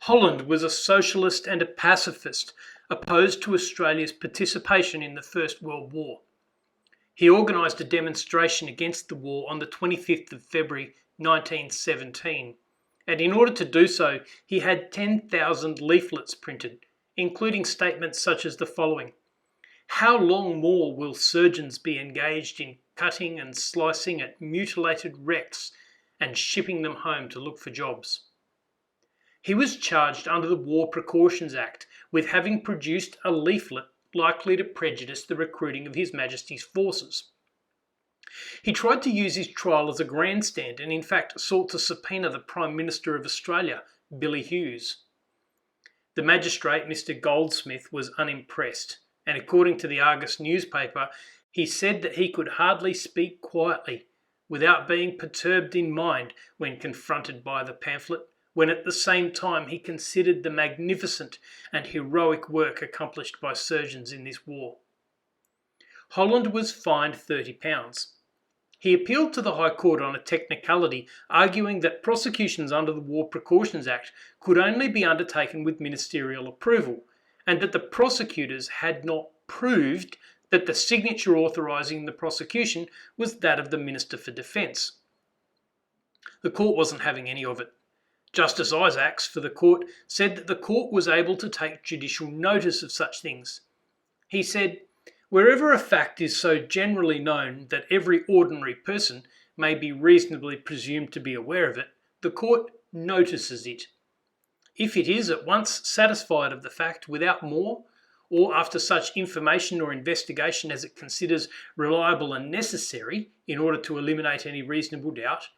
Holland was a socialist and a pacifist, opposed to Australia's participation in the First World War. He organised a demonstration against the war on the 25th of February 1917, and in order to do so, he had 10,000 leaflets printed, including statements such as the following: "How long more will surgeons be engaged in cutting and slicing at mutilated wrecks and shipping them home to look for jobs?" He was charged under the War Precautions Act with having produced a leaflet likely to prejudice the recruiting of His Majesty's forces. He tried to use his trial as a grandstand and in fact sought to subpoena the Prime Minister of Australia, Billy Hughes. The magistrate, Mr. Goldsmith, was unimpressed, and according to the Argus newspaper, he said that he could hardly speak quietly without being perturbed in mind when confronted by the pamphlet, when at the same time he considered the magnificent and heroic work accomplished by surgeons in this war. Holland was fined £30. He appealed to the High Court on a technicality, arguing that prosecutions under the War Precautions Act could only be undertaken with ministerial approval, and that the prosecutors had not proved that the signature authorising the prosecution was that of the Minister for Defence. The court wasn't having any of it. Justice Isaacs for the court said that the court was able to take judicial notice of such things. He said, "Wherever a fact is so generally known that every ordinary person may be reasonably presumed to be aware of it, the court notices it. If it is at once satisfied of the fact without more, or after such information or investigation as it considers reliable and necessary in order to eliminate any reasonable doubt,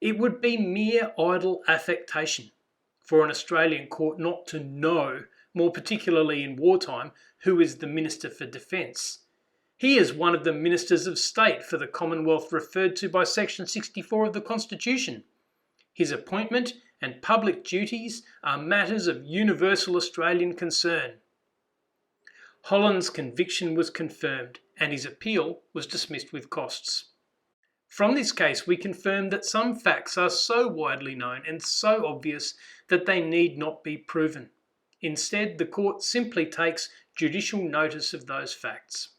it would be mere idle affectation for an Australian court not to know, more particularly in wartime, who is the Minister for Defence. He is one of the Ministers of State for the Commonwealth referred to by Section 64 of the Constitution. His appointment and public duties are matters of universal Australian concern." Holland's conviction was confirmed and his appeal was dismissed with costs. From this case, we confirm that some facts are so widely known and so obvious that they need not be proven. Instead, the court simply takes judicial notice of those facts.